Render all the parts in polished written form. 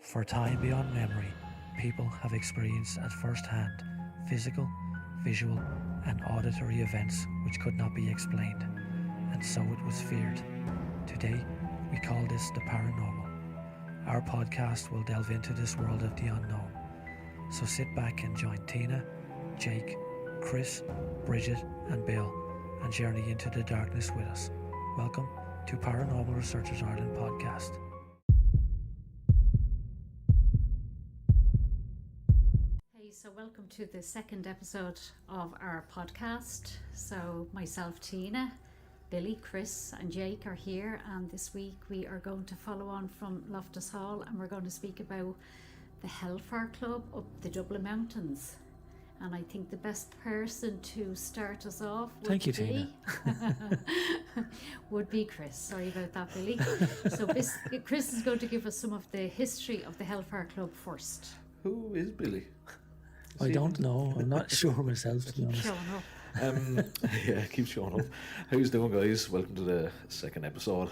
For time beyond memory, people have experienced at first hand physical, visual and auditory events which could not be explained, and so it was feared. Today, we call this the paranormal. Our podcast will delve into this world of the unknown. So sit back and join Tina, Jake, Chris, Bridget and Bill and journey into the darkness with us. Welcome to Paranormal Researchers Ireland podcast. Hey, so welcome to the second episode of our podcast. So myself, Tina, Billy, Chris and Jake are here, and this week we are going to follow on from Loftus Hall and we're going to speak about the Hellfire Club up the Dublin Mountains. And I think the best person to start us off would be Chris. Sorry about that, Billy. So Chris is going to give us some of the history of the Hellfire Club first. Who is Billy? I don't know. I'm not sure myself, to be honest. Showing up. Yeah, keep showing up. How's it doing, guys? Welcome to the second episode.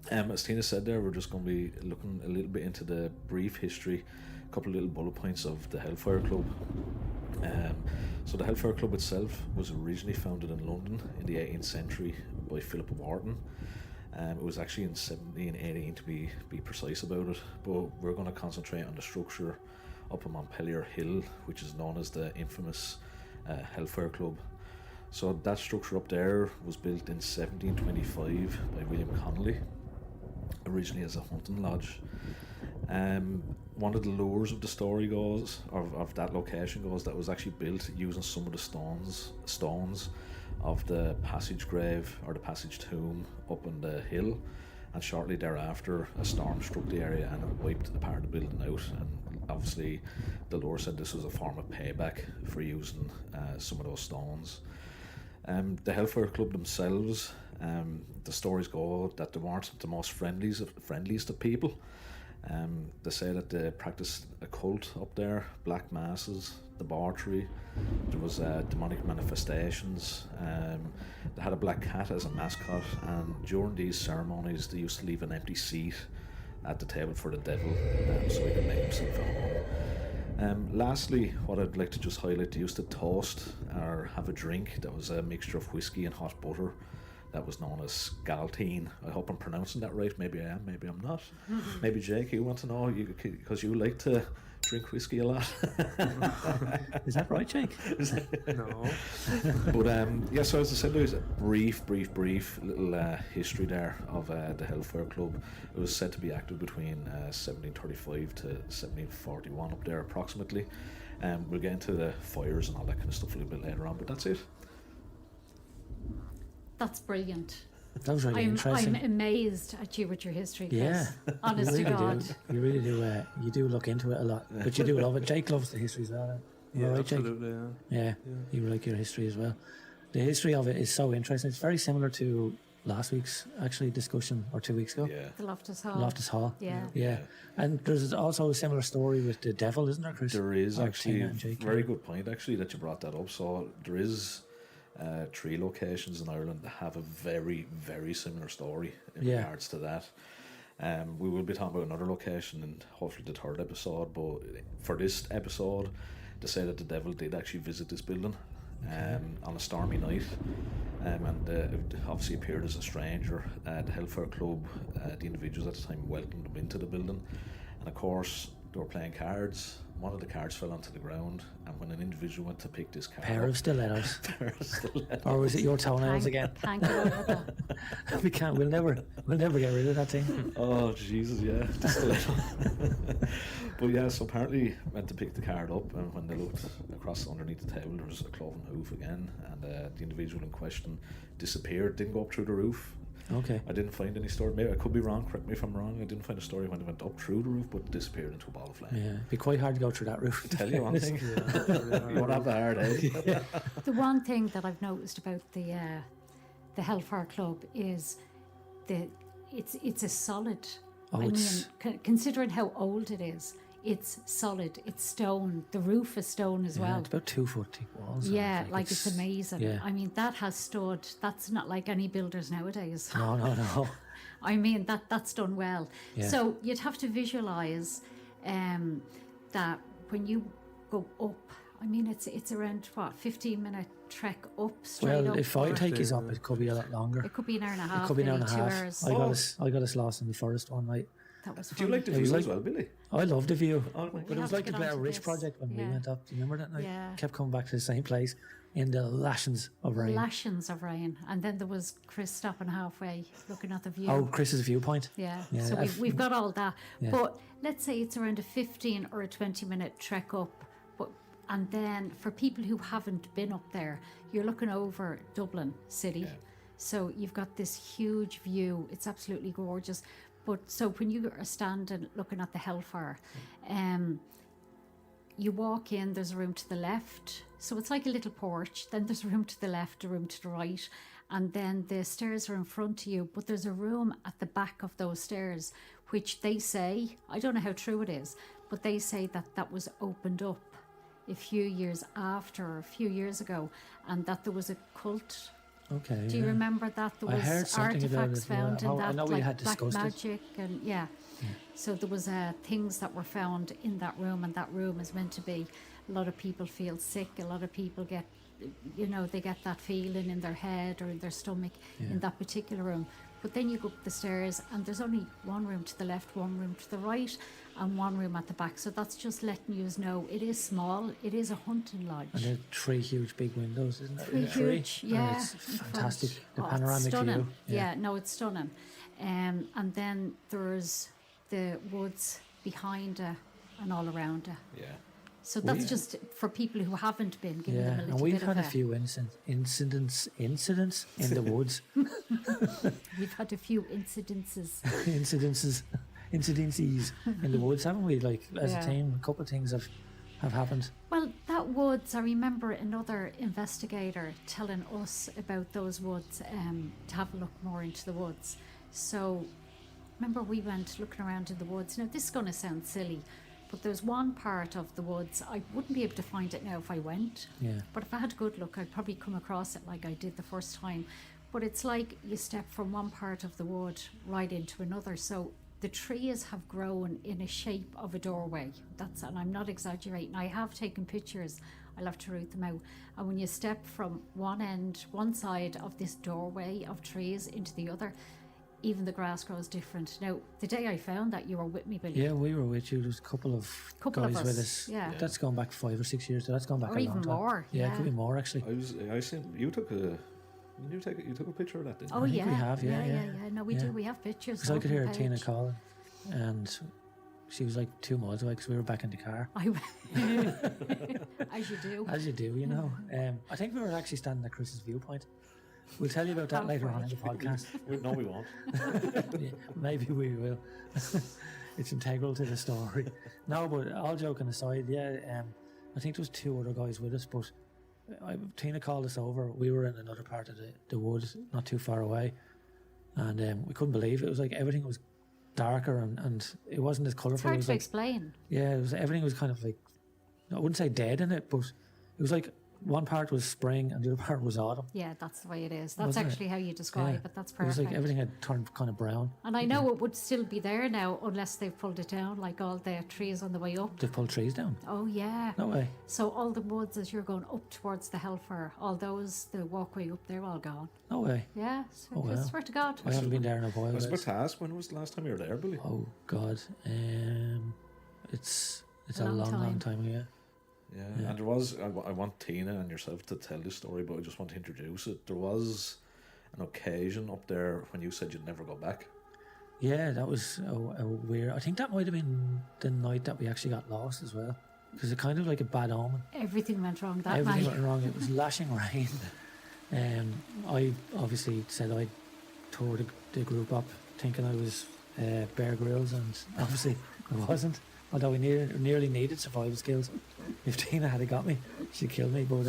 As Tina said there, we're just going to be looking a little bit into the brief history, a couple of little bullet points of the Hellfire Club. So the Hellfire Club itself was originally founded in London in the 18th century by Philip of Wharton. It was actually in 1718 to be precise about it, but we're going to concentrate on the structure up on Montpelier Hill, which is known as the infamous Hellfire Club. So that structure up there was built in 1725 by William Connolly, originally as a hunting lodge. One of the lures of the story goes, of that location goes, that was actually built using some of the stones of the passage grave or the passage tomb up on the hill, and shortly thereafter a storm struck the area and it wiped a part of the building out, and obviously the lore said this was a form of payback for using some of those stones. The Hellfire Club themselves, the stories go that they weren't the most friendliest of people. They say that they practiced a cult up there, black masses, debauchery, there was demonic manifestations, they had a black cat as a mascot, and during these ceremonies they used to leave an empty seat at the table for the devil so he could make himself at home. Lastly, what I'd like to just highlight, they used to toast or have a drink that was a mixture of whiskey and hot butter that was known as galtine. I hope I'm pronouncing that right. Maybe I am, maybe I'm not. Maybe Jake, you want to know, because you like to drink whiskey a lot. Is that right, Jake? No. But yeah, so as I said, there's a brief little history there of the Hellfire Club. It was said to be active between 1735 to 1741 up there approximately. We'll get into the fires and all that kind of stuff a little bit later on, but that's it. That's brilliant. That was really interesting. I'm amazed at you with your history, Chris. Yeah. Honest to God. You really do. You do look into it a lot, but you do love it. Jake loves the history as well. Yeah, right, absolutely. Jake? Yeah. You like your history as well. The history of it is so interesting. It's very similar to last week's actually discussion, or 2 weeks ago. Yeah. The Loftus Hall. Loftus Hall. Yeah. And there's also a similar story with the devil, isn't there, Chris? There is actually a Jake, very good point actually that you brought that up. So there is 3 locations in Ireland that have a very, very similar story in regards to that. We will be talking about another location in hopefully the third episode, but for this episode they say that the devil did actually visit this building on a stormy night, and it obviously appeared as a stranger. The Hellfire Club, the individuals at the time welcomed him into the building, and of course they were playing cards. One of the cards fell onto the ground, and when an individual went to pick this card pair up, of stilettos. Or was it your toenails again? Thank you over that. We can't. We'll never get rid of that thing. Oh Jesus, yeah, the stiletto. But yeah, so apparently went to pick the card up, and when they looked across underneath the table, there was a cloven hoof again, and the individual in question disappeared. Didn't go up through the roof. Okay. I didn't find any story. Maybe I could be wrong. Correct me if I'm wrong. I didn't find a story when it went up through the roof, but disappeared into a ball of flame. Yeah, it'd be quite hard to go through that roof. Tell you one thing. You won't have a hard day. The one thing that I've noticed about the Hellfire Club is that it's a solid. Considering how old it is, it's solid. It's stone. The roof is stone as well. It's about 2 foot thick walls. Yeah, like it's amazing. Yeah. I mean, that has stood. That's not like any builders nowadays. No. I mean, that's done well. Yeah. So you'd have to visualise that when you go up, I mean, it's around, 15-minute trek up, straight Well, up. if I or- take you up, it could be a lot longer. It could be an hour and a half, It could be an hour and a maybe 2 half. hours. I got us lost in the forest one night. That was Do fun. you like the It was view as like- well, Billy? I loved the view, Oh, but We it was have like to the get Blair onto Ridge this. project when we Yeah. went up. Do you remember that night? Yeah. Kept coming back to the same place in the lashings of rain. Lashings of rain. And then there was Chris stopping halfway, looking at the view. Oh, Chris's viewpoint. Yeah, Yeah, so I've- we've got all that. Yeah. But let's say it's around a 15 or a 20-minute trek up. And then for people who haven't been up there, you're looking over Dublin city. Yeah. So you've got this huge view. It's absolutely gorgeous. But so when you are standing looking at the Hellfire, you walk in, there's a room to the left. So it's like a little porch. Then there's a room to the left, a room to the right. And then the stairs are in front of you. But there's a room at the back of those stairs, which they say, I don't know how true it is, but they say that was opened up a few years ago, and that there was a cult. Okay. Do you remember that there I was heard something about artifacts it, yeah. found in I that, know we like had black discussed it. magic, and so there was things that were found in that room, and that room is meant to be. A lot of people feel sick. A lot of people get, they get that feeling in their head or in their stomach in that particular room. But then you go up the stairs, and there's only one room to the left, one room to the right, and one room at the back. So that's just letting you know it is small. It is a hunting lodge. And there are 3 huge big windows, isn't it? Three huge, And yeah. it's in front. fantastic. The Oh, it's panoramic stunning. view. Yeah, no, it's stunning. And then there's the woods behind it and all it. Yeah. So that's just for people who haven't been, giving them a little and we've bit had of a few incidents in the woods. We've had a few incidences. incidences in the woods, haven't we? Like as Yeah. a team, a couple of things have happened. Well, that woods, I remember another investigator telling us about those woods, to have a look more into the woods. So, remember we went looking around in the woods. Now, this is going to sound silly, but there's one part of the woods, I wouldn't be able to find it now if I went. Yeah. But if I had a good look, I'd probably come across it like I did the first time. But it's like you step from one part of the wood right into another. So the trees have grown in a shape of a doorway. And I'm not exaggerating. I have taken pictures. I'll have to root them out. And when you step from one side of this doorway of trees into the other, even the grass grows different. Now, the day I found that, you were with me, Billy. Yeah, we were with you. There was a couple of guys us, with us. yeah. That's gone back 5 or 6 years. So that's gone back Or a even long time. more, Yeah, it yeah. could be more actually. I seen you took a picture of that, didn't you? Oh, think yeah. we have, yeah. No, we Yeah. do. We have pictures. Because I could hear on the Tina page. calling, and she was like 2 miles away because we were back in the car. As you do. As you do, you know. I think we were actually standing at Chris's viewpoint. We'll tell you about that later on in the podcast. No, we won't. Yeah, maybe we will. It's integral to the story. No, but all joking aside, yeah, I think there was 2 other guys with us, but Tina called us over. We were in another part of the woods, not too far away, and we couldn't believe it. It was like everything was darker and it wasn't as colourful. It's hard It was to like, explain. yeah, everything was kind of like, I wouldn't say dead in it, but it was like one part was spring and the other part was autumn. Yeah, that's the way it is. That's Wasn't it? actually how you describe Yeah. it. That's It was perfect. like everything had turned kind of brown. And I know it would still be there now unless they've pulled it down, like all the trees on the way up. They've pulled trees down. Oh, yeah. No way. So all the woods as you're going up towards the Hellfire, all those, the walkway up, they're all gone. No way. Yeah, Oh, I wow. swear to God. I haven't been there in a while. I was about guys. to ask, when was the last time you were there, Billy? Oh God, it's a Long long time. time ago. Yeah, and there was, I want Tina and yourself to tell this story, but I just want to introduce it. There was an occasion up there when you said you'd never go back. Yeah, that was a weird. I think that might have been the night that we actually got lost as well, because it kind of like a bad omen. Everything went wrong that Everything night. went wrong. It was lashing rain. I obviously said I tore the group up, thinking I was Bear Grylls, and obviously I wasn't. Although we nearly needed survival skills. If Tina had got me, she'd kill me. But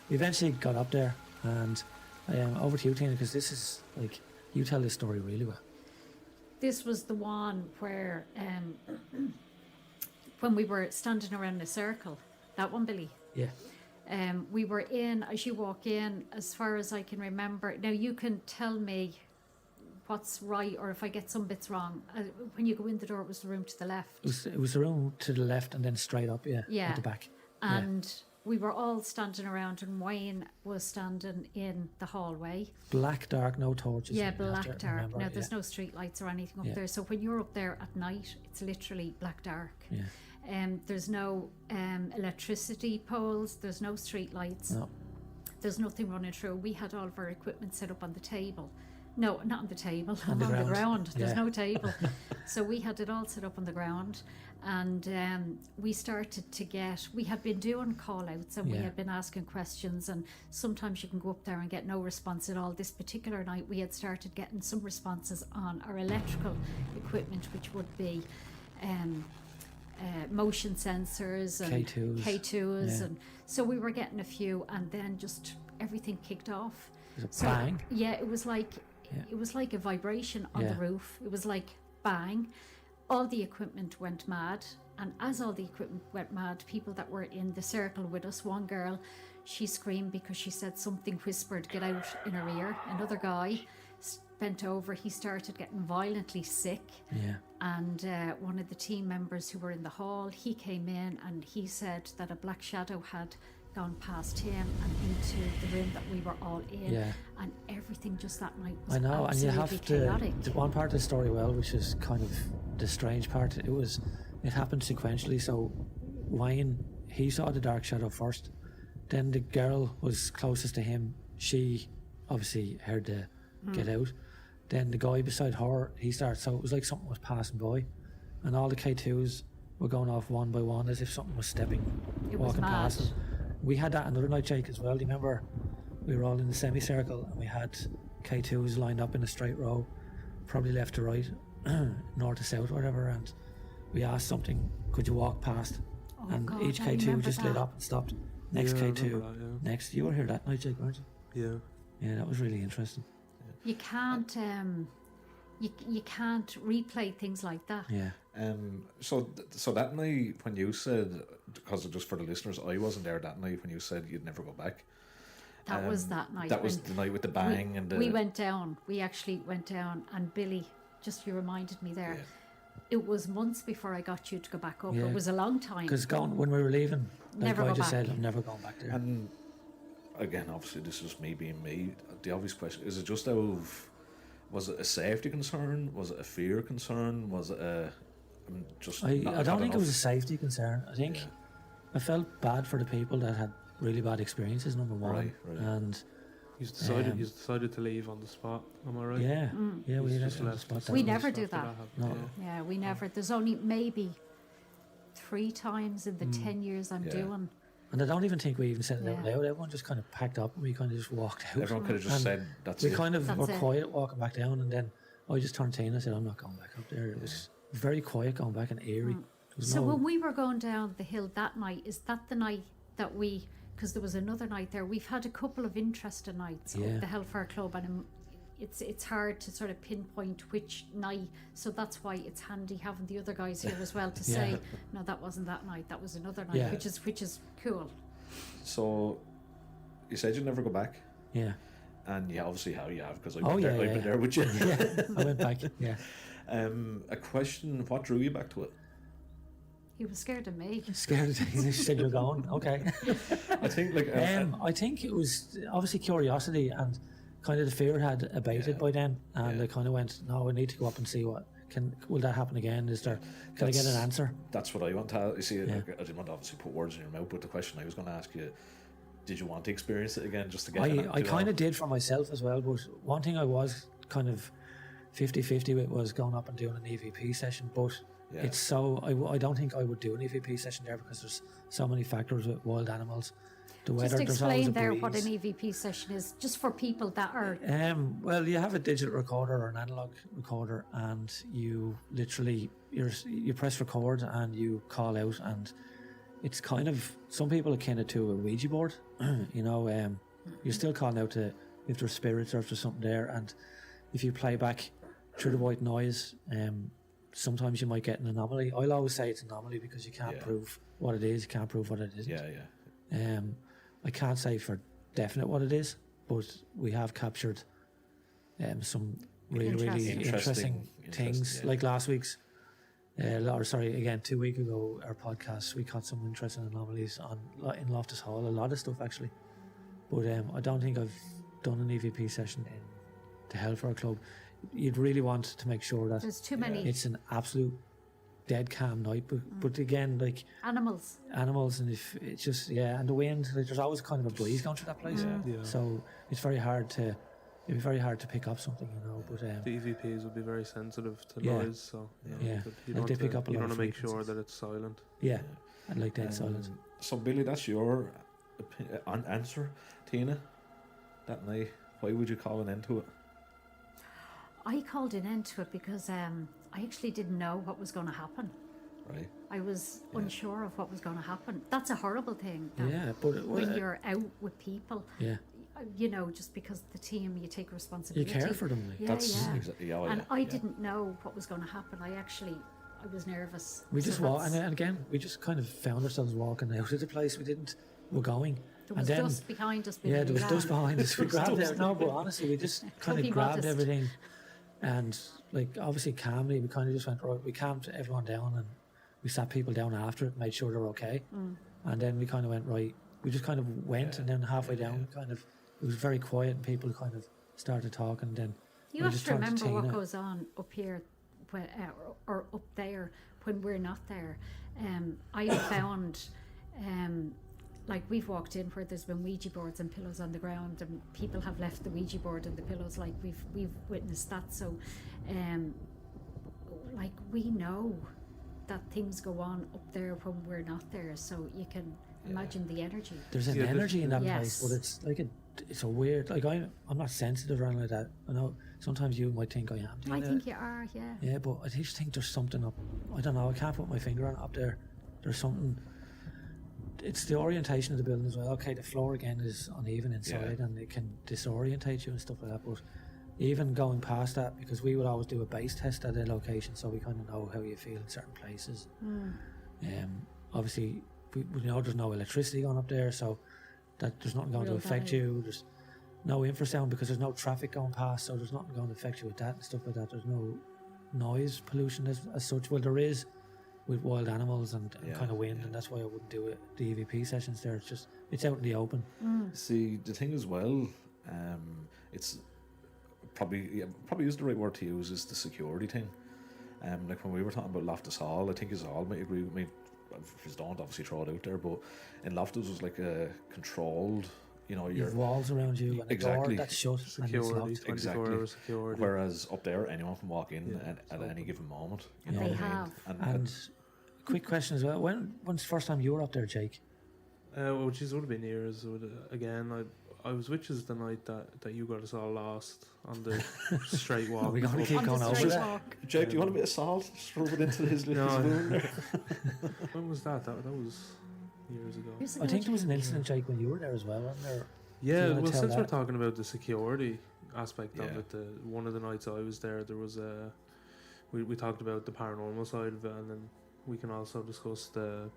we eventually got up there, and over to you, Tina, because this is like, you tell this story really well. This was the one where when we were standing around in a circle, that one, Billy. Yeah. We were in, as you walk in, as far as I can remember. Now you can tell me what's right, or if I get some bits wrong. When you go in the door, it was the room to the left. It was the room to the left and then straight up, at the back. And we were all standing around, and Wayne was standing in the hallway. Black, dark, no torches. Yeah, black, dark. Now, there's no street lights or anything up there. So when you're up there at night, it's literally black, dark. Yeah. There's no electricity poles. There's no street lights. No. There's nothing running through. We had all of our equipment set up on the table. No, not on the table, on the ground. There's no table. So we had it all set up on the ground, and we started to we had been doing call outs, and we had been asking questions, and sometimes you can go up there and get no response at all. This particular night we had started getting some responses on our electrical equipment, which would be motion sensors and K2s, and so we were getting a few, and then just everything kicked off. It was a bang. Yeah, it was like a vibration on the roof. It was like bang. All the equipment went mad, and as all the equipment went mad, people that were in the circle with us, one girl, she screamed because she said something whispered, "Get out," in her ear. Another guy bent over, he started getting violently sick. Yeah. And one of the team members who were in the hall, he came in and he said that a black shadow had gone past him and into the room that we were all in. Yeah. And everything just that night was I know, and you have chaotic. the one part of the story, which is kind of the strange part. It happened sequentially. So Wayne, he saw the dark shadow first. Then the girl was closest to him. She obviously heard the get out. Then the guy beside her, he started. So it was like something was passing by, and all the K2s were going off one by one as if something was walking past them. We had that another night, Jake, as well. Do you remember? We were all in the semicircle and we had K2s lined up in a straight row, probably left to right, north to south, whatever. And we asked something, could you walk past? And God, each I K2 just lit that. up and stopped. Next K2, next. You were here that night, Jake, weren't you? Yeah. Yeah, that was really interesting. You can't you can't replay things like that. Yeah. So that night when you said, because just for the listeners, I wasn't there that night when you said you'd never go back. That was that night. That was the night with the bang and the... We went down. We actually went down, and Billy, just you reminded me there. Yeah. It was months before I got you to go back up. Yeah. It was a long time. Because when we were leaving, Never I go just back. said, I'm never going back there. And again, obviously this is me being me. The obvious question, is it just was it a safety concern? Was it a fear concern? Was it I don't think it was a safety concern. I think I felt bad for the people that had really bad experiences, number one. Right. And He's decided to leave on the spot. Am I right? yeah, we He's left just on the left spot. We after never do that. happened. No. Yeah, we never. There's only maybe 3 times in the 10 years I'm doing. And I don't even think we even said it out loud. Everyone just kind of packed up and we kind of just walked out. Everyone could have just And said, that's we it. kind of That's were it. quiet walking back down, and then I just turned to Tina and said, I'm not going back up there. It was very quiet going back and eerie. There was So no- when we were going down the hill that night, is that the night that because there was another night there, we've had a couple of interesting nights Yeah. at the Hellfire Club, and it's hard to sort of pinpoint which night, so that's why it's handy having the other guys here as well to say, no, that wasn't that night, that was another night, Yeah. which is cool. So you said you'd never go back, Yeah. and you obviously have because I've Oh, been yeah, there with you. Yeah, I went back. Yeah. A question: what drew you back to it? He was scared of me. Scared of Tina. She said, you're going. Okay. I think I think it was obviously curiosity, and kind of the fear had abated by then, and I kind of went, no, I need to go up and see will that happen again? Can I get an answer? That's what I want to. You see, I didn't want to obviously put words in your mouth, but the question I was going to ask you: did you want to experience it again, just to get? I kind of did for myself as well, but one thing I was kind of 50-50 with was going up and doing an EVP session, but it's so I don't think I would do an EVP session there because there's so many factors with wild animals. The weather, Just there's always a explain there breeze. what an EVP session is, just for people that are... Well, you have a digital recorder or an analog recorder, and you literally you press record and you call out, and it's kind of, some people akin it to a Ouija board. You're still calling out to if there's spirits or if there's something there, and if you play back through the white noise, sometimes you might get an anomaly. I'll always say it's an anomaly because you can't prove what it is, you can't prove what it isn't. I can't say for definite what it is, but we have captured some really Interesting. things. yeah. Like last week's, again, 2 weeks ago, our podcast, we caught some interesting anomalies in Loftus Hall. A lot of stuff actually, but I don't think I've done an EVP session in the Hellfire Club. You'd really want to make sure that There's too many it's an absolute dead calm night, but again, like animals. and if it's just and the wind, like, there's always kind of a breeze going through that place, Yeah. so it's very hard to pick up something, But The EVPs would be very sensitive to Yeah. noise, so Yeah. you Like, want they to, pick up a you lot want of to make sure frequencies. that it's silent. I'd like dead silence. So Billy, that's your answer, Tina. That night, why would you call an end to it? I called an end to it because I actually didn't know what was going to happen. Right. I was unsure of what was going to happen. That's a horrible thing. that Yeah, but when you're out with people, yeah, just because the team, you take you responsibility. care for them. Like. Yeah, That's yeah. exactly. And I didn't know what was going to happen. I was nervous. We So just walked, that's- and again, we just kind of found ourselves walking out of the place. We're going. There was and then, dust behind us. Yeah, there was Billy dust behind us. We grabbed dust. it. No, but honestly, we just kind of be grabbed modest. everything, and like obviously calmly, we kind of just went right. We calmed everyone down, and we sat people down after it, made sure they're okay, and then we kind of went right. We just kind of went, and then halfway down, it was very quiet, and people kind of started talking. And then You we have just to turned remember what Tina. goes on up here when, or up there when we're not there. I have found, like we've walked in where there's been Ouija boards and pillows on the ground, and people have left the Ouija board and the pillows. Like we've witnessed that. So, like we know that things go on up there when we're not there. So you can imagine the energy. There's an Yeah, energy in that Yes. place, but it's like it's a weird. Like I'm not sensitive or anything like that. I know sometimes you might think I am. I Tina. think you are. Yeah. Yeah, but I just think there's something up. I don't know. I can't put my finger on it up there. There's something. It's the orientation of the building as well. Okay, the floor again is uneven inside, and it can disorientate you and stuff like that. But even going past that, because we would always do a base test at a location, so we kind of know how you feel in certain places. Obviously, we know there's no electricity going up there, so that there's nothing going Real to affect value. you. There's no infrasound because there's no traffic going past, so there's nothing going to affect you with that and stuff like that. There's no noise pollution as such. Well, there is with wild animals and kind of wind, and that's why I wouldn't do it. The EVP sessions there, it's out in the open. See, the thing as well, it's probably is the right word to use, is the security thing. Like when we were talking about Loftus Hall, I think you all might agree with me. If you don't, obviously throw it out there, but in Loftus was like a controlled, You your have walls around you and a Exactly. door that's shut Security, and it's locked. 24-hour security. Whereas up there, anyone can walk in Yeah, at any given moment. And know they what I mean? have. And quick question as well. When's the first time you were up there, Jake? Well, geez, it would have been years. Again, I was with you the night that you got us all lost on the straight walk. Are we going to up. keep On the going over straight that? walk. Jake, do you want a bit of salt? Just rub it into his No, wound there. When was that? That was years ago. Years I ago, think there was an Jake. incident, Jake, when you were there as well, wasn't there? Yeah, wanna well, tell since we're that? talking about the security aspect Yeah. of it, one of the nights I was there was we talked about the paranormal side of it, and then we can also discuss the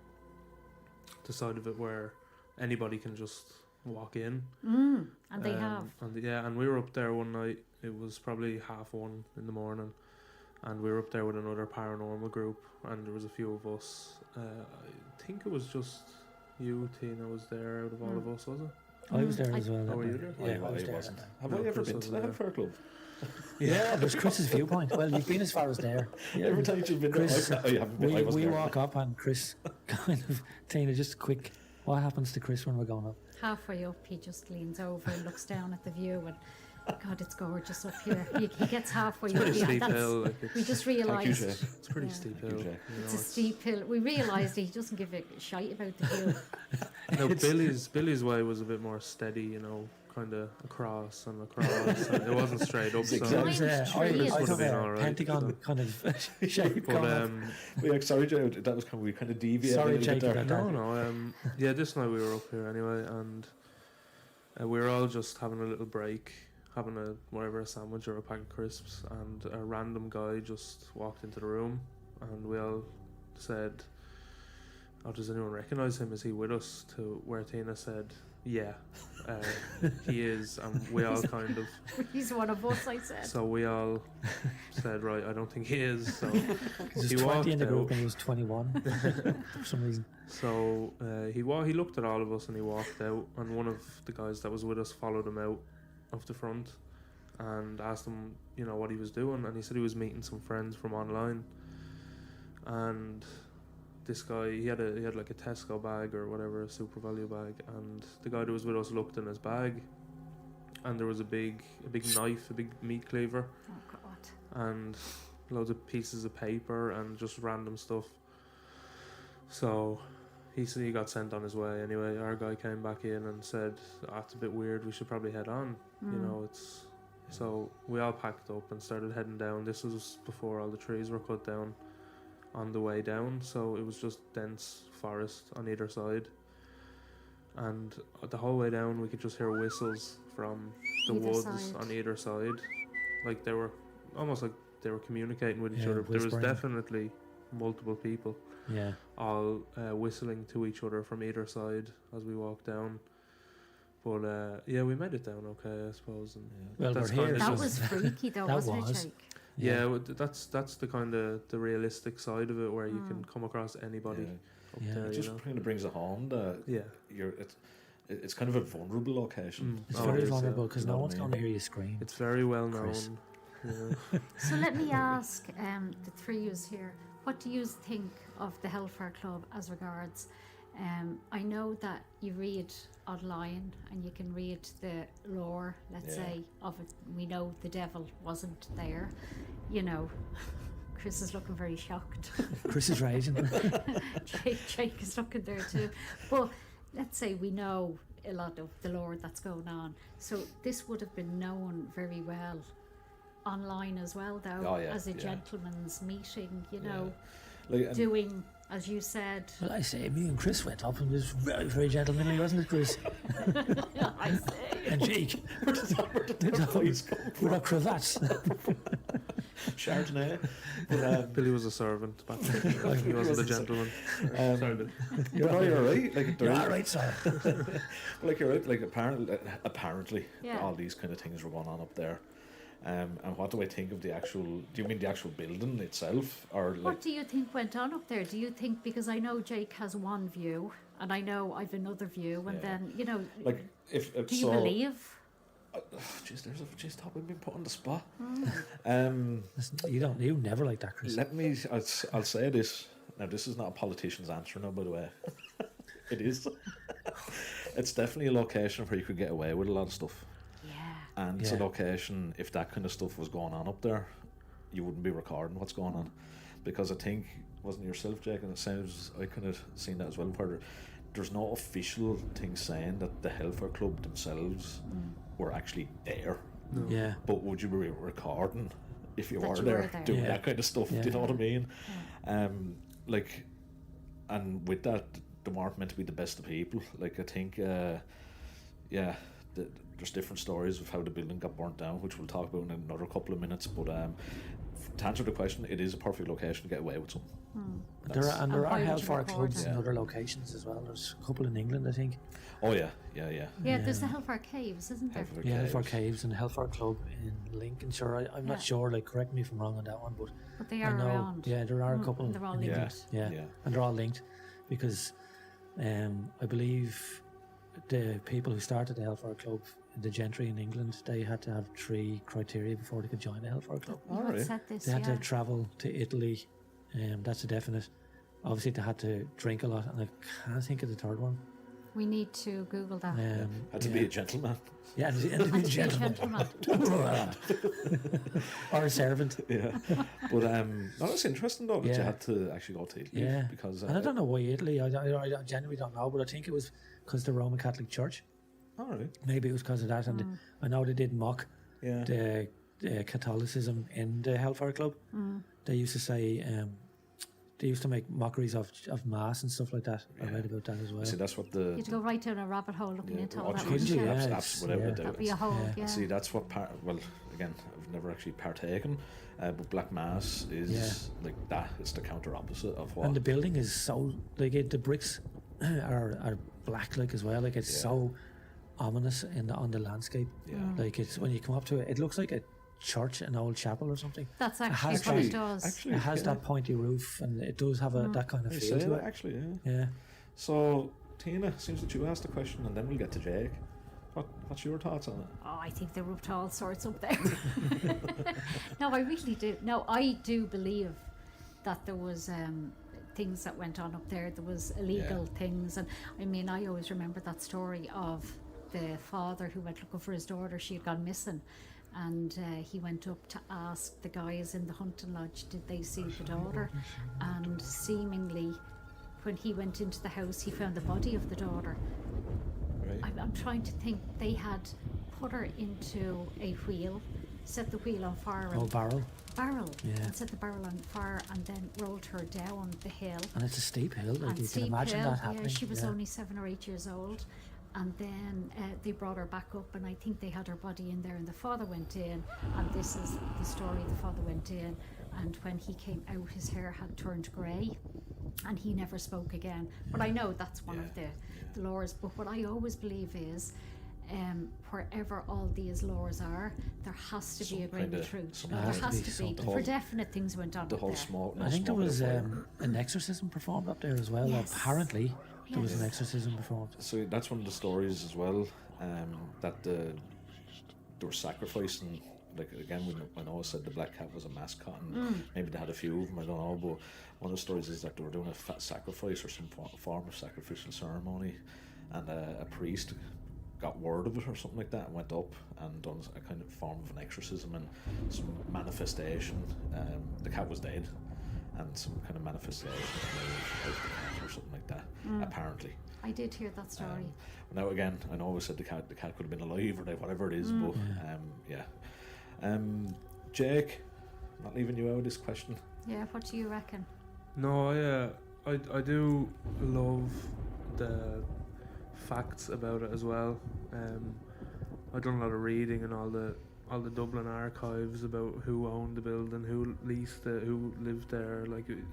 side of it where anybody can just walk in. And they have. And we were up there one night. It was probably 1:30 in the morning, and we were up there with another paranormal group, and there was a few of us. I think it was just you, Tina, was there out of all of us, was it? I was there as well. Oh, that were you night. there? Yeah, I was I there. wasn't. that night. Have No, I ever Chris been was to the there. Hellfire Club? Yeah, there's Chris's viewpoint. Well, you've been as far as there. Yeah. Every time you've been there, Chris, I haven't been. I we wasn't there. walk up and Chris kind of, Tina, just quick, what happens to Chris when we're going up? Halfway up, he just leans over and looks down at the view, and God, it's gorgeous up here. He gets halfway up. Pretty Yeah, steep that's- hill. we just Thank you, realised Jake. It's a pretty Yeah. steep Thank you, hill. Jake. it's a steep hill. We realised he doesn't give a shite about the view. No, Billy's way was a bit more steady, kind of across and across. And it wasn't straight up. So, It was, Mine I trees. I Would've took been a alright, pentagon so. kind of shape but going up. But yeah, sorry, Jay, that was we kind of deviated Sorry, a little Jake, bit there. about that. no. Yeah, this night we were up here anyway, and we were all just having a little break, having a sandwich or a pack of crisps, and a random guy just walked into the room, and we all said, "Oh, does anyone recognise him? Is he with us?" To where Tina said, Yeah, he is, and we all kind of. He's one of us, I said. So we all said, right, I don't think he is. So There's he 20 walked in the group out. and he was 21 for some reason. So he looked at all of us and he walked out, and one of the guys that was with us followed him out of the front and asked him, what he was doing, and he said he was meeting some friends from online. And this guy, he had like a Tesco bag or whatever, a Super Value bag, and the guy that was with us looked in his bag, and there was a big knife, a big meat cleaver, Oh God. and loads of pieces of paper and just random stuff. So he said he got sent on his way anyway. Our guy came back in and said, it's a bit weird, we should probably head on. So we all packed up and started heading down. This was before all the trees were cut down on the way down, so it was just dense forest on either side, and the whole way down we could just hear whistles from the Either woods side. on either side, like they were almost like they were communicating with each Yeah, other. There was whispering. definitely multiple people Yeah. all whistling to each other from either side as we walked down. But we made it down okay, I suppose. And Well, that's we're here. kinda That just- was freaky though, That wasn't was. it, Jake? yeah, well, that's the kind of the realistic side of it, where you can come across anybody up Yeah. there. It just kind of brings it home that Yeah. it's kind of a vulnerable location. It's Oh, very it is, vulnerable because You know no what one's I mean? going to hear you scream. It's very well known. Chris. Yeah. So let me ask the three of you here, what do you think of the Hellfire Club as regards? I know that you read online and you can read the lore, let's Yeah. say, of it. We know the devil wasn't there. Chris is looking very shocked. Chris is raging. Jake is looking there too. But let's say we know a lot of the lore that's going on. So this would have been known very well online as well, though, Oh, yeah, as a yeah. gentleman's meeting, Like, and doing, as you said. Well, I say, me and Chris went up and it was very, very gentlemanly, wasn't it, Chris? I say. And Jake. With our cravats. Chardonnay. But, Billy was a servant back then. He wasn't a gentleman. Sorry, Bill. you're right. Like, You're all right, sir. like you're right. Like apparently, Yeah. all these kind of things were going on up there. And what do I think of the actual? Do you mean the actual building itself, or like? What do you think went on up there? Do you think, because I know Jake has one view and I know I've another view, and Yeah. then, Like if do you believe? Jeez, there's stop. We've been put on the spot. Listen, you never like that, Chris. Let me. I'll say this. Now, this is not a politician's answer, now, by the way. It is. It's definitely a location where you could get away with a lot of stuff. Yeah. And it's a Yeah. location, if that kind of stuff was going on up there, you wouldn't be recording what's going on. Because I think, wasn't it yourself, Jake, and it sounds, I kind of seen that as well, where there's no official thing saying that the Hellfire Club themselves were actually there. Yeah. But would you be recording if you That were you there, were there. doing Yeah. that kind of stuff? Yeah. Do you know what I mean? Like, and with that, they weren't meant to be the best of people. Like, I think, there's different stories of how the building got burnt down, which we'll talk about in another couple of minutes. But to answer the question, it is a perfect location to get away with some. There are And why are would you Hellfire record clubs it? in other locations as well. There's a couple in England, I think. Oh yeah. Yeah, there's the Hellfire Caves, isn't there? Hellfire Yeah, Hellfire Caves. Caves and Hellfire Club in Lincolnshire. I'm Yeah. not sure, like, correct me if I'm wrong on that one, but But they I are know, around. yeah, there are a couple They're all in linked. England. Yeah. Yeah. And they're all linked because I believe the people who started the Hellfire Club, the gentry in England, they had to have 3 criteria before they could join the Hellfire Club. You had Alright. said this, They had to yeah. have travel to Italy, that's a definite. Obviously, they had to drink a lot, and I can't think of the third one. We need to Google that. Had to be a gentleman. Yeah, and to be a Had to be a gentleman. Or a servant. Yeah. But no, that's interesting though that you Yeah. had to actually go to Italy. Yeah. Because And I don't know why Italy. I genuinely don't know, but I think it was because the Roman Catholic Church. all right. Maybe it was because of that. And I know they did mock Yeah. the Catholicism in the Hellfire Club. They used to say, they used to make mockeries of Mass and stuff like that. I read about that as well. See, that's what You the had to go right down a rabbit hole looking into all that. geez, wouldn't you? you? Yeah, abs- it's- abs- whatever yeah. they do. That'd be a hole, Yeah. yeah. See, that's what well, again, I've never actually partaken, but Black Mass is like that. It's the counter opposite of what. And the building is so, like, the bricks are black, like, as well. Like, it's so ominous on the landscape. Yeah. Like it's when you come up to it, it looks like a church, an old chapel or something. That's actually has what that- it does. Actually, It has yeah. that pointy roof, and it does have that kind of You feel say to that, it. actually, yeah. Yeah. So, Tina, seems that you asked the question, and then we'll get to Jake. What's your thoughts on it? Oh, I think they were up to all sorts up there. No, I really do. No, I do believe that there was things that went on up there. There was illegal things, and I mean, I always remember that story of the father who went looking for his daughter. She had gone missing, and he went up to ask the guys in the hunting lodge, did they see the daughter? And seemingly, when he went into the house, he found the body of the daughter. Right. I'm trying to think. They had put her into a wheel, set the wheel on fire, Oh, barrel. and set the barrel on fire, and then rolled her down the hill. And it's a steep hill. Like And you can steep imagine hill, that happening. Yeah, she was yeah. only 7 or 8 years old, and then they brought her back up, and I think they had her body in there, and the father went in, and this is the story. The father went in, and when he came out, his hair had turned grey, and he never spoke again. But I know that's one of the lores. But what I always believe is, wherever all these lores are, there has to be a grain of truth. some There kind of- has to be. something. For definite things went on The up whole there. smoke. I think there was fire. an exorcism performed up there as well. Yes. Apparently, there was Yes. an exorcism performed. So that's one of the stories as well. That they were sacrificing. Like again, when Noah said the black cat was a mascot, and maybe they had a few of them. I don't know, but one of the stories is that they were doing a sacrifice or some form of sacrificial ceremony, and a priest got word of it or something like that, and went up and done a kind of form of an exorcism and some manifestation. The cat was dead, and some kind of manifestation of the cat or something like that. Apparently. I did hear that story. Now again, I know I said the cat could have been alive or whatever it is, but yeah. Jake, not leaving you out of this question. Yeah, what do you reckon? No, I do love the facts about it as well. I've done a lot of reading and all the Dublin archives about who owned the building, who leased it, who lived there. Like you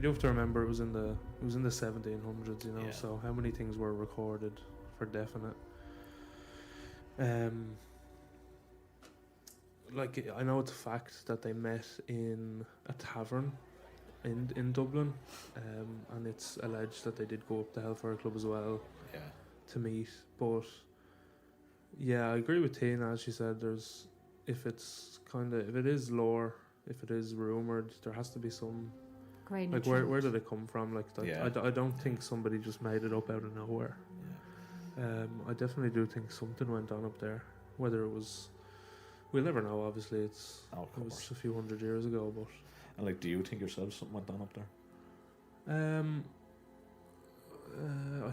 do have to remember it was in the 1700s, you know. Yeah. So how many things were recorded for definite? Like I know it's a fact that they met in a tavern in Dublin, and it's alleged that they did go up to Hellfire Club as well Yeah. to meet. But yeah, I agree with Tina. As she said, if it is lore, if it is rumored, there has to be some. Grain Like of truth. where did it come from? Like that, Yeah. I don't think somebody just made it up out of nowhere. I definitely do think something went on up there. Whether it was, we'll never know. Obviously, it was a few hundred years ago. But And like, do you think yourself something went on up there? I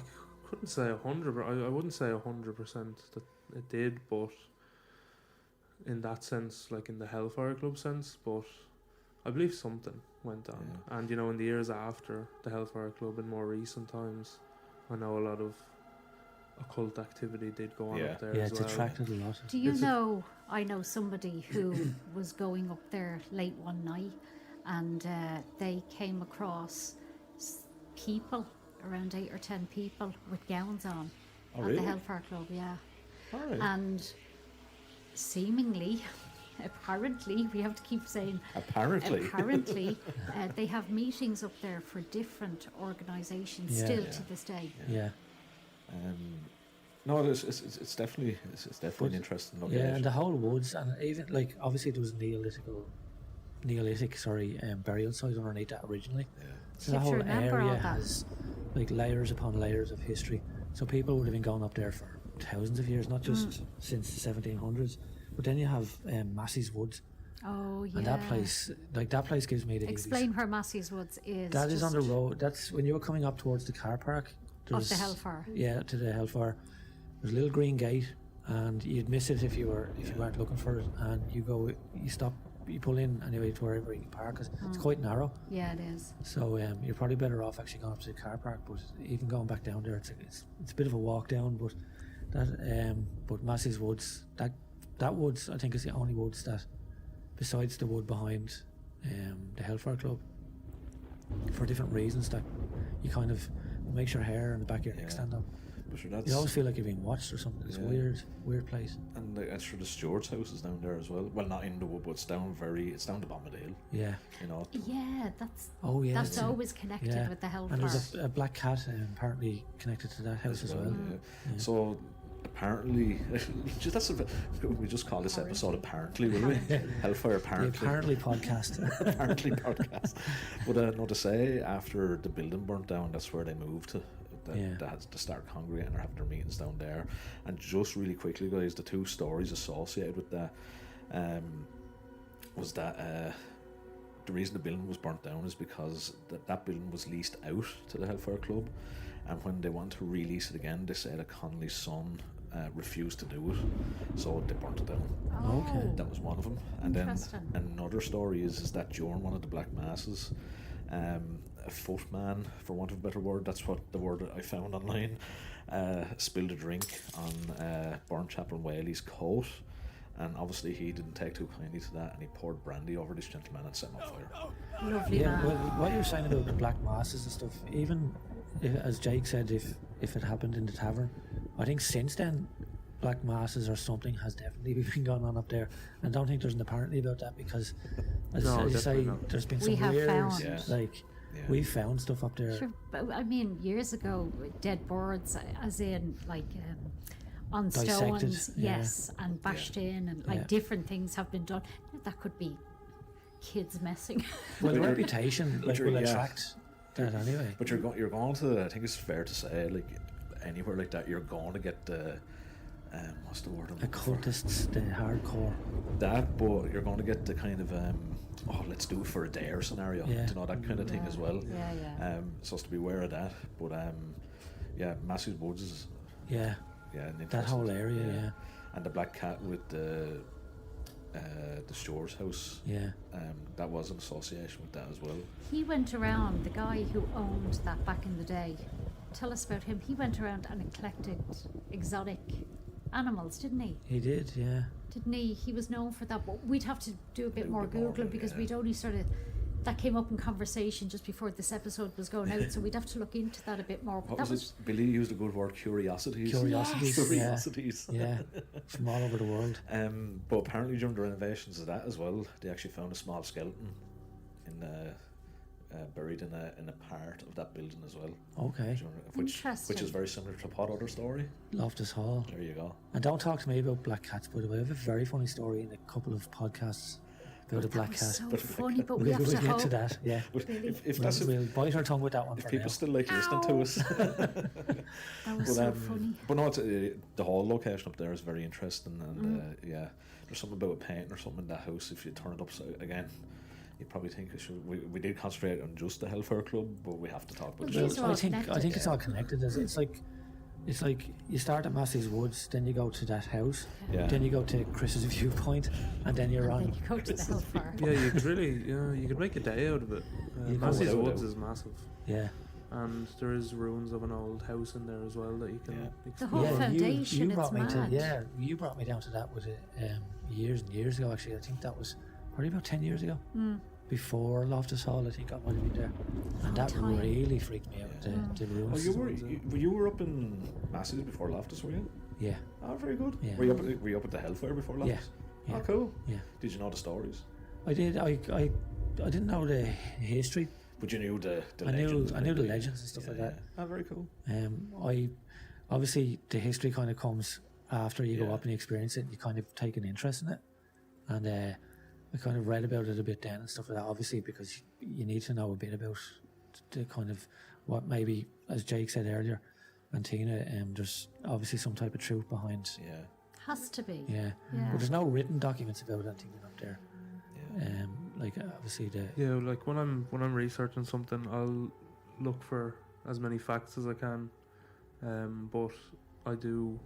couldn't say 100. I wouldn't say 100% that it did, but in that sense, like in the Hellfire Club sense, but I believe something went on. Yeah. And in the years after the Hellfire Club, in more recent times, I know a lot of occult activity did go on up there Yeah, as it's well. attracted a lot. Do you It's know, I know somebody who was going up there late one night, and they came across people, around 8 or 10 people with gowns on Oh, at really? the Hellfire Club, yeah. All right. And seemingly, apparently, we have to keep saying Apparently. they have meetings up there for different organisations Yeah. still Yeah. to this day. Yeah. No, it's definitely But- an interesting look. Yeah, and the whole woods, and even like obviously there was a Neolithic burial site underneath that originally. Yeah. So You the have to whole remember all area that. has like layers upon layers of history. So people would have been going up there for thousands of years, not just since the 1700s. But then you have Massey's Woods, Oh, yeah. and that place gives me the Explain where Massey's Woods is. That is on the just road. That's when you were coming up towards the car park. Of there's- the Hellfire. Yeah, to the Hellfire. There's a little green gate, and you'd miss it if you weren't looking for it. And you stop, you pull in anyway to wherever you can park. 'Cause it's quite narrow, Yeah, it is. so you're probably better off actually going up to the car park. But even going back down there, it's a bit of a walk down. But but Massey's Woods, that woods, I think is the only woods that, besides the wood behind the Hellfire Club, for different reasons, that you kind of makes your hair and the back of your neck stand up. But sure, that's You always feel like you're being watched or something. It's Yeah. weird place. and that's sure the Stewart's house is down there as well. Well, not in the wood, but it's down to Bombadil. Yeah. You know. Yeah, that's Oh yeah. that's it's in- always connected yeah. with the Hellfire. And there's a black cat apparently connected to that house as well. Yeah. Yeah. So apparently, we just call this episode apparently, will we? Hellfire The apparently. apparently podcast. Apparently podcast. But no, to say after the building burnt down, that's where they moved to. Yeah. They had to start congregating or having their meetings down there. And just really quickly, guys, the two stories associated with that was that the reason the building was burnt down is because that building was leased out to the Hellfire Club, and when they wanted to release it again, they said that Connolly's son refused to do it, so they burnt it down. Okay. That was one of them. And then Interesting. another story is that during one of the Black Masses, a footman, for want of a better word, that's what the word I found online, spilled a drink on Burnchapel Whaley's coat, and obviously he didn't take too kindly to that, and he poured brandy over this gentleman and set him on fire. Lovely Yeah, man. well, what you were saying about the black masses and stuff, even as Jake said, if it happened in the tavern, I think since then, black masses or something has definitely been going on up there. I don't think there's an apparently about that because, as No, you say, definitely not. there's been We some have weird, found- Yeah. like, Yeah. we found stuff up there. Sure, but I mean, years ago, dead birds, as in like on Dissected, stones, yeah. yes, and bashed in, and like Yeah. different things have been done. That could be kids messing. Well, the But you're- reputation but like, you're- will yeah. attract that anyway. But you're going to, I think it's fair to say, like anywhere like that, you're going to get the what's the word? I'm looking for? Occultists, the hardcore. That, but you're going to get the kind of let's do it for a day or scenario, Yeah. you know, that kind of thing Yeah. as well. Yeah. So to be aware of that. But yeah, Massey's Woods is Yeah, an that interesting- whole area, yeah. And the Black Cat with the Stewart's house, Yeah. that was an association with that as well. He went around, the guy who owned that back in the day. Tell us about him. He went around and collected exotic animals, didn't he? He did, yeah. Didn't he? He was known for that, but we'd have to do a bit Do a more bit more, Googling because yeah. we'd only sort of, that came up in conversation just before this episode was going out, so we'd have to look into that a bit more. But What that was it? Billy used a good word, curiosities. Curiosities, Yes. yeah. Curiosities. Yeah, from all over the world. But apparently during the renovations of that as well, they actually found a small skeleton in buried in a part of that building as well. Okay, Which is Interesting. very similar to Pod Other story. Loftus Hall. There you go. And don't talk to me about black cats, by the way. I have a very funny story in a couple of podcasts about a black was cat. so funny, but we We'll have to get to hope. that, yeah. But Billy. if We'll, that's we'll bite our tongue with that one if for people now. still like listening to Ow. us. That was so funny. But no, it's, the whole location up there is very interesting, and yeah, there's something about a painting or something in that house. If you turn it upside again, you probably think it should. We did concentrate on just the Hellfire Club, but we have to talk about Well, the these show. are all I think connected. it's all connected. It's like you start at Massey's Woods, then you go to that house, Yeah. then you go to Chris's viewpoint, and then you're And then on. you go to the Hellfire. Yeah, you could really, you could make a day out of it. You go Massey's without Woods doubt. is massive, Yeah, and there is ruins of an old house in there as well that you can. Yeah. The explore. whole yeah. foundation, You it's brought me mad. to you brought me down to that with it years and years ago. Actually, I think that was probably about 10 years ago. Before Loftus Hall, I think I might have been there, and that time. really freaked me out. The Oh, ruins. you were up in Massey's before Loftus, were you? Yeah, Oh, very good. Yeah. Were you up at the Hellfire before Loftus? yeah. Oh, cool. yeah. Did you know the stories? I did. I didn't know the history. But you knew the I knew legends. the maybe. legends and stuff like that. Oh, very cool. I obviously the history kind of comes after you Yeah. go up and you experience it. You kind of take an interest in it, and I kind of read about it a bit then and stuff like that. Obviously, because you need to know a bit about the kind of what maybe, as Jake said earlier, and Tina, there's obviously some type of truth behind. Yeah. Has to be. Yeah, Yeah. but there's no written documents about anything up there. Yeah. Like obviously the Yeah, like when I'm researching something, I'll look for as many facts as I can, but I do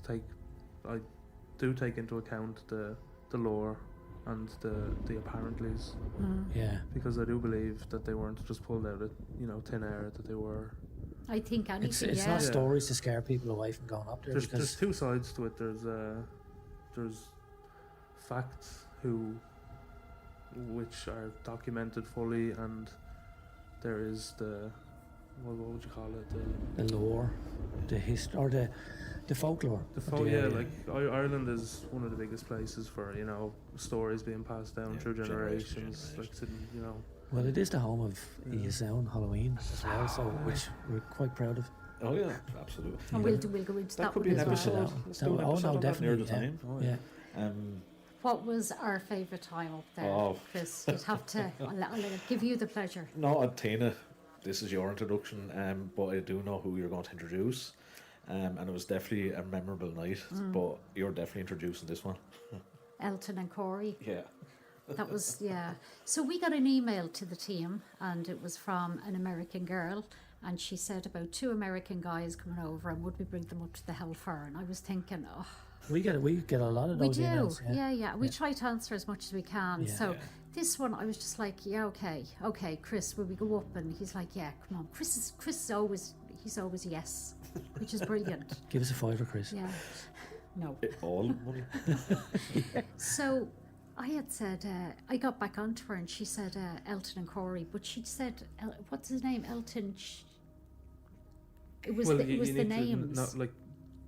take into account the lore and the apparentlys, yeah. because I do believe that they weren't just pulled out of thin air, that they were. I think anything, It's yeah. not stories to scare people away from going up there There's because two sides to it. There's facts which are documented fully, and there is the what would you call it, the lore. the history or the folklore. Like Ireland is one of the biggest places for stories being passed down through generations. Like Well, it is the home of Easound Halloween as well, so which we're quite proud of. Oh yeah, absolutely. And we'll go into that could one be an as well. episode. Let's do an episode on that near the time. Yeah. What was our favourite time up there, Oh. Chris? You'd have to. I'll give you the pleasure. No, Tina, this is your introduction, but I do know who you're going to introduce. And it was definitely a memorable night, but you're definitely introducing this one. Elton and Corey. Yeah. That was, So we got an email to the team, and it was from an American girl, and she said about 2 American guys coming over, and would we bring them up to the Hellfire? And I was thinking, We get a lot of we those do, emails. yeah. We try to answer as much as we can. Yeah. So Yeah. this one, I was just like, okay, Chris, will we go up? And he's like, yeah, come on. Chris is always yes, which is brilliant. Give us a $5, Chris. Yeah, no. All money. So I had said, I got back onto her and she said Elton and Corey, but she'd said, what's his name? Elton. It was the names.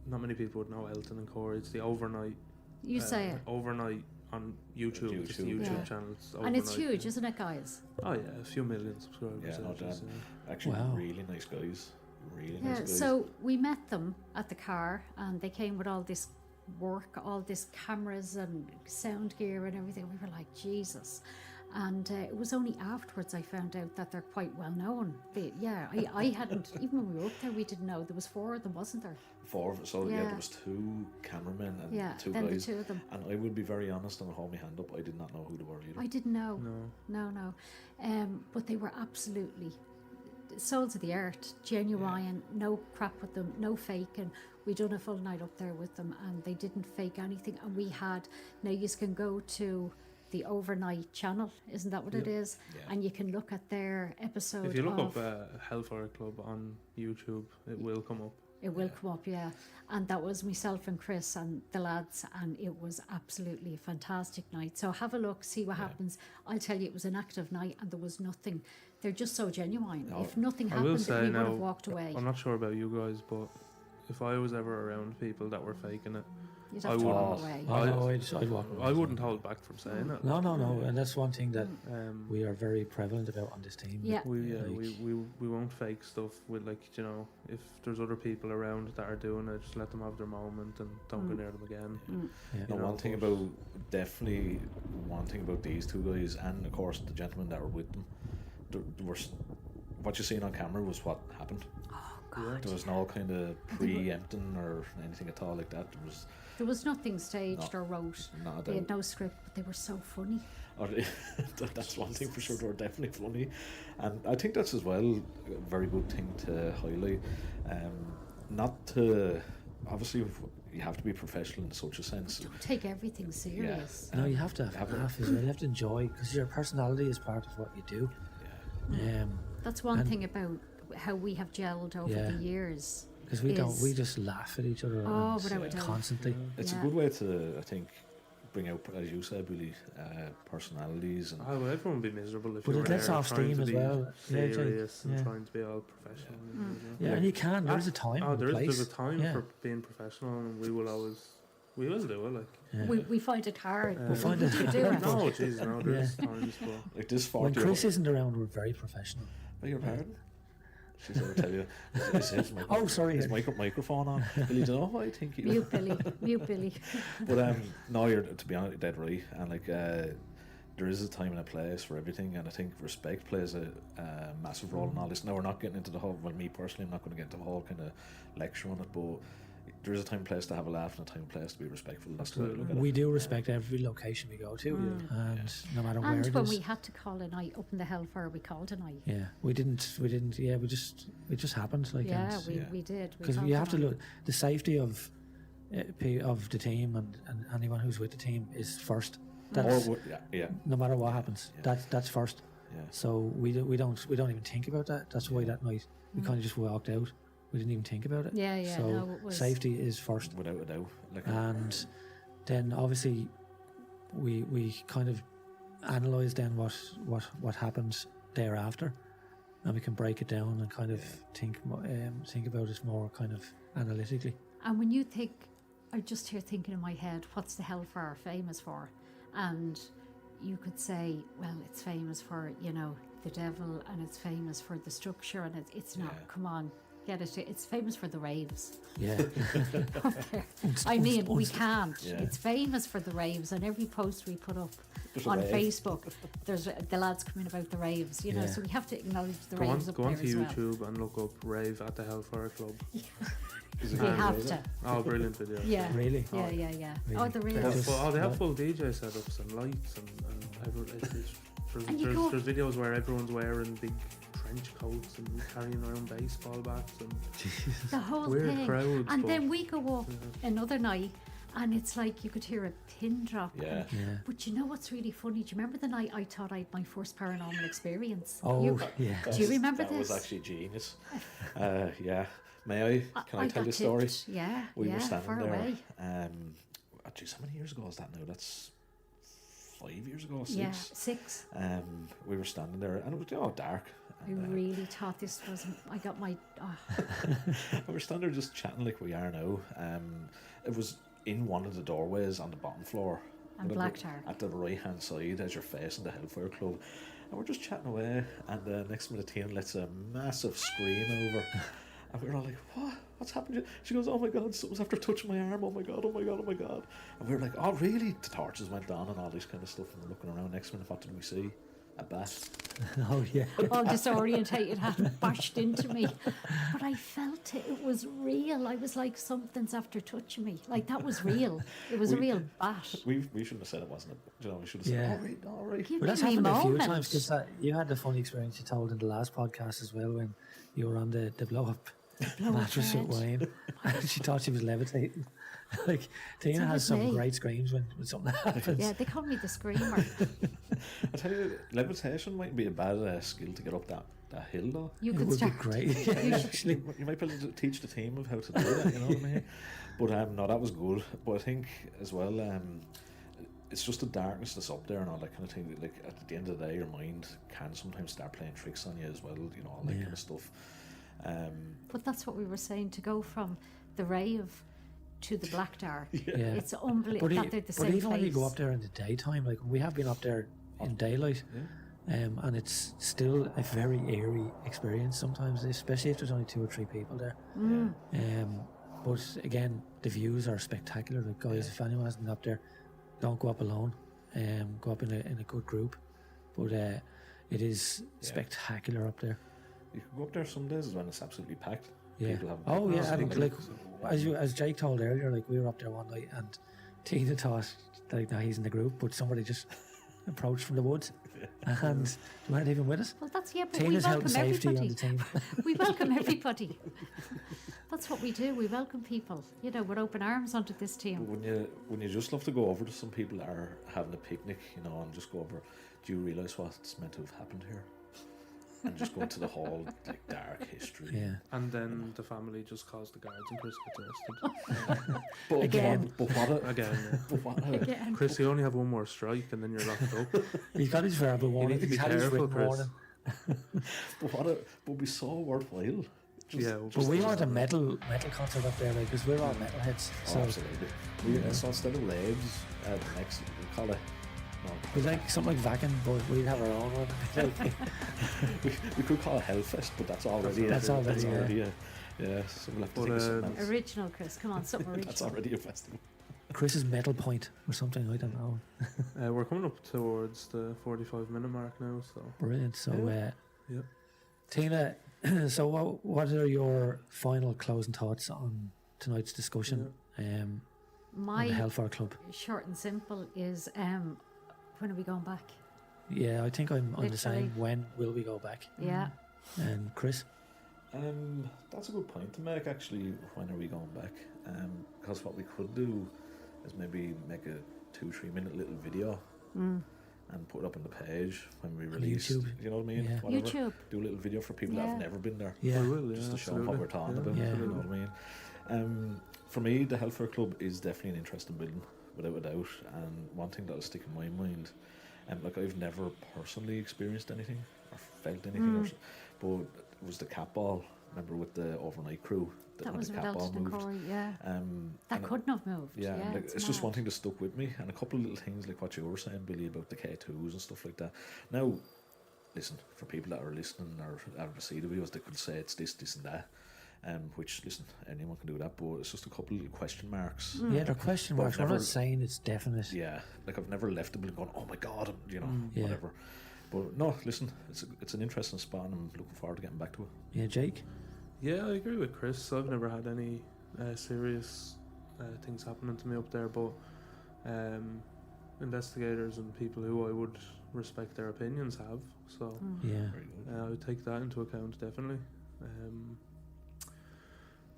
Not many people would know Elton and Corey. It's the overnight. You say it. Overnight on YouTube. It's the YouTube channel. It's And it's overnight. huge, isn't it, guys? Oh yeah, a few million subscribers. Yeah, not just, that. Actually, Wow. really nice guys. Really Yeah, nice guys. so we met them at the car and they came with all this work, all this cameras and sound gear and everything. We were like, Jesus. And it was only afterwards I found out that they're quite well known. I hadn't, even when we were up there, we didn't know. There was 4 of them, wasn't there? 4 of us. So Yeah. there was 2 cameramen and 2 then guys. the 2 of them. And I would be very honest and hold my hand up. I did not know who they were either. I didn't know. No. But they were absolutely souls of the earth, genuine, no crap with them, no faking. We done a full night up there with them and they didn't fake anything. And we had, now you can go to the overnight channel, isn't that what it is? Yeah. And you can look at their episode. If you look of, up Hellfire Club on YouTube, it will come up. it will come up, yeah. And that was myself and Chris and the lads, and it was absolutely a fantastic night. So have a look, see what happens. I'll tell you, it was an active night and there was nothing. They're just so genuine. No. If nothing I will happened, say we would now, have walked away. I'm not sure about you guys, but if I was ever around people that were faking it, You'd I have to walk wouldn't. away. Oh, no, I'd walk away. I wouldn't hold back from saying it. No, and that's one thing that Um, we are very prevalent about on this team. Yeah. we won't fake stuff with if there's other people around that are doing it, just let them have their moment and don't go near them again. Yeah. No, one thing about these 2 guys, and of course the gentlemen that were with them, there were what you seen on camera was what happened. Oh, God. There was no kind of preempting or anything at all like that. There was nothing staged or wrote. Not They had no script, but they were so funny. That's one thing for sure. They were definitely funny, and I think that's as well a very good thing to highlight. Not to obviously you have to be professional in such a sense. Don't take everything serious. No, you have to have a laugh as well. You have to enjoy, because your personality is part of what you do. That's one thing about how we have gelled over the years. Because we just laugh at each other without a doubt. constantly. It's a good way to, I think, bring out, as you said, really personalities and. Well, everyone would be miserable if But you it were lets there off trying steam to as be well. Yeah, serious and yeah. trying to be all professional. Yeah, and you can. There's a time. Oh, and a there's place. a time Yeah. for being professional, and we will always do it. Like Yeah. We find it hard. We find it to do it. no, Jesus, no, there's times for. Like this When 40. Chris isn't around, we're very professional. Beg your pardon? She's going to tell you. Is his Oh, sorry. His microphone on. Billy, do you know what I think? Mute Billy. But no, you're, to be honest, you're dead right. And like, there is a time and a place for everything, and I think respect plays a massive role in all this. Now, we're not getting into the whole. Well, me personally, I'm not going to get into the whole kind of lecture on it, but there is a time and place to have a laugh and a time and place to be respectful. That's the way I look at it. We do respect every location we go to, and no matter where And it when is. we had to call a night up in the Hellfire, we called a night. Yeah, we didn't. Yeah, it just happened. Like, Yeah, and, we did. because you have to look, the safety of the team and anyone who's with the team is first. That's no matter what happens. Yeah. That's first. Yeah. So we don't even think about that. That's why that night we kind of just walked out. We didn't even think about it. Yeah. So No, it was safety is first, Without a doubt. Like, and then obviously we kind of analysed then what happened thereafter, and we can break it down and kind of think about it more kind of analytically. And when you think, I'm just here thinking in my head, what's the Hellfire famous for? And you could say, well, it's famous for, you know, the devil, and it's famous for the structure, and it's not. Yeah. Come on, get it. It's famous for the raves. Yeah. I mean, we can't. Yeah. It's famous for the raves, and every post we put up There's a on rave. Facebook, there's the lads coming about the raves, you know, Yeah. so we have to acknowledge the Go on, raves up go there onto as well. YouTube and look up rave at the Hellfire Club. Is it They good, have is to. it? Oh, brilliant video. Yeah. Really? Yeah, yeah, yeah. Really? Oh, the They raves. have, full, they have What? full DJ setups and lights and And you go- there's videos where everyone's wearing big trench coats and carrying around baseball bats and The whole weird thing. crowds. And but then we go up another night, and it's like you could hear a pin drop. Yeah. Yeah. But you know what's really funny? Do you remember the night I thought I had my first paranormal experience? Oh, You- yeah. Do you remember that was this? actually genius. Yeah. May I? Can I tell got the story? tipped. Yeah, We yeah, were standing far there. away. Geez, how many years ago is that now? That's 5 years ago, 6. Yeah, 6. We were standing there, and it was dark. I And, really thought this wasn't. I got my. we were standing there just chatting like we are now. It was in one of the doorways on the bottom floor. And Like, black tar. at the right hand side as you're facing the Hellfire Club. And we're just chatting away, and next minute Tina lets a massive scream over. And we were all like, what? What's happened? She goes, oh my God, someone's after touching my arm. Oh my God, oh my God, oh my God. And we were like, oh really? The torches went on and all this kind of stuff. And we're looking around. Next minute, what did we see? A bat. Oh, yeah. All disorientated, had bashed into me. But I felt it. It was real. I was like, something's after touching me. Like, that was real. It was a real bat. We shouldn't have said it wasn't a, we should have Yeah. said, all right. Give Well, that's me happened a few moment. times because you had the funny experience you told in the last podcast as well when you were on the blow up mattress with bed. Wayne. And she thought she was levitating. Like, Tina That has was some me. great screams when something happens. Yeah, they call me the screamer. I tell you, levitation might be a bad skill to get up that hill though. You It could would be start. great. You should- Actually, You might be able to teach the team of how to do that, you know what I mean? But no, that was good. But I think as well, it's just the darkness that's up there and all that kind of thing. Like at the end of the day, your mind can sometimes start playing tricks on you as well, you know, all that Yeah. kind of stuff. But that's what we were saying, to go from the rave to the black dark. yeah. It's unbelievable that they're the but same even when you go place. up there in the daytime, like we have been up there in daylight, and it's still a very eerie experience sometimes, especially if there's only 2 or 3 people there. But again, the views are spectacular. Like guys, if anyone hasn't been up there, don't go up alone. Go up in a good group. But it is spectacular up there. You can go up there some days when it's absolutely packed. Yeah. People have Oh big yeah. And crowds. like as Jake told earlier, like we were up there one night and Tina thought like now he's in the group, but somebody just approached from the woods and they weren't even with us. Well, that's but Tina's we health and welcome safety on everybody. the team. We welcome everybody. That's what we do. We welcome people, you know, with open arms onto this team. When you just love to go over to some people that are having a picnic, you know, and just go over, do you realise what's meant to have happened here? And just go into the whole like dark history. Yeah. And then the family just calls the guards and Chris gets arrested. But Again. but what a, Again, yeah. but what a, Again. Chris, you only have one more strike and then you're locked up. He's got his verbal warning. need to be He's had his careful, written Chris. warning. but would be so worthwhile. Just, Yeah, But we want a metal concert up there, like, because we're all metalheads. Oh, So absolutely. So instead of legs, next we call it. No, we like something like Vakin, but we'd have our own one. Like, we could call it Hellfest, but that's already That's already, yeah. So we'll have to But, think of something else. Original, Chris. Come on, something original. That's already a festival. Chris's Metal Point or something, I don't know. We're coming up towards the 45-minute mark now, so Brilliant. So, yeah. Tina, so what are your final closing thoughts on tonight's discussion on the My Hellfire Club? short and simple is, when are we going back? Yeah, I think I'm the same. Literally. When will we go back? Yeah. And Chris? That's a good point to make, actually. When are we going back? Because what we could do is maybe make a 2-3 minute little video and put it up on the page when we release. YouTube. You know what I mean? Yeah. Whatever. YouTube. Do a little video for people that Yeah. have never been there. Yeah. We will, yeah, Just to show them what we're talking absolutely. about. Yeah. You know what I mean? For me, the Hellfire Club is definitely an interesting building, without a doubt. And one thing that'll stick in my mind, like I've never personally experienced anything or felt anything, but it was the cat ball. Remember with the overnight crew, That when was the with cat ball Elton and moved. Corey, yeah. That and couldn't have moved. yeah, Yeah, like, it's just mad. one thing that stuck with me, and a couple of little things like what you were saying, Billy, about the K2s and stuff like that. Now, listen, for people that are listening or ever see the videos, they could say it's this and that. Which, listen, anyone can do that, but it's just a couple of little question marks. Yeah, they're question But marks. I've We're never- not saying it's definite. Yeah, like I've never left the building going, oh my god, and, you know, Yeah. whatever. But no, listen, it's an interesting spot, and I'm looking forward to getting back to it. Yeah, Jake? Yeah, I agree with Chris. I've never had any serious things happening to me up there, but investigators and people who I would respect their opinions have. So Yeah. Very good. I would take that into account, definitely.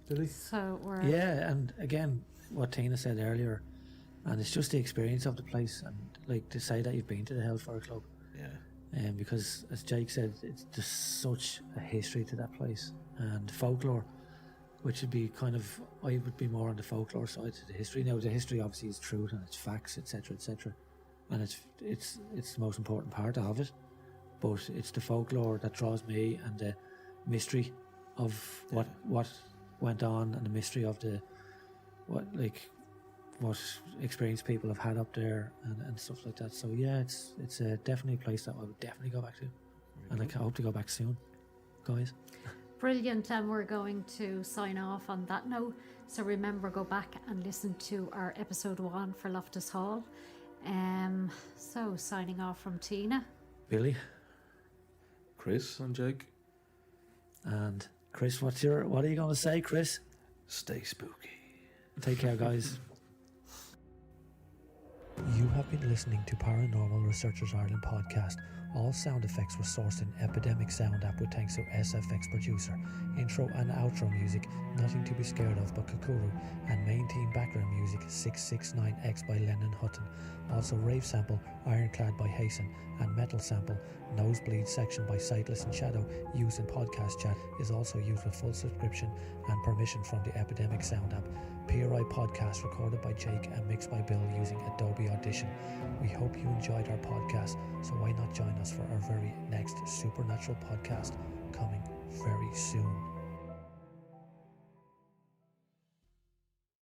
Billy? So we're Yeah, and again, what Tina said earlier, and it's just the experience of the place, and like to say that you've been to the Hellfire Club, Yeah. because as Jake said, it's just such a history to that place, and folklore, which would be kind of, I would be more on the folklore side to the history. Now the history obviously is truth and it's facts, etc., and it's the most important part of it, but it's the folklore that draws me, and the mystery of what went on, and the mystery of what experience people have had up there, and stuff like that. So yeah, it's definitely a place that I would definitely go back to, and I hope to go back soon, guys. brilliant, and we're going to sign off on that note. So remember, go back and listen to our episode 1 for Loftus Hall. So signing off from Tina. Billy Chris, And Jake? and Chris, what are you going to say, Chris? stay spooky. Take care, guys. You have been listening to Paranormal Researchers Ireland podcast. All sound effects were sourced in Epidemic Sound app with thanks to SFX producer. Intro and outro music, Nothing to be Scared of by Kakuru, and main theme background music 669X by Lennon Hutton. Also Rave Sample, Ironclad by Hasten, and Metal Sample, Nosebleed Section by Sightless and Shadow, used in podcast chat, is also used with full subscription and permission from the Epidemic Sound app. PRI podcast recorded by Jake and mixed by Bill using Adobe Audition. We hope you enjoyed our podcast, so why not join us for our very next supernatural podcast coming very soon.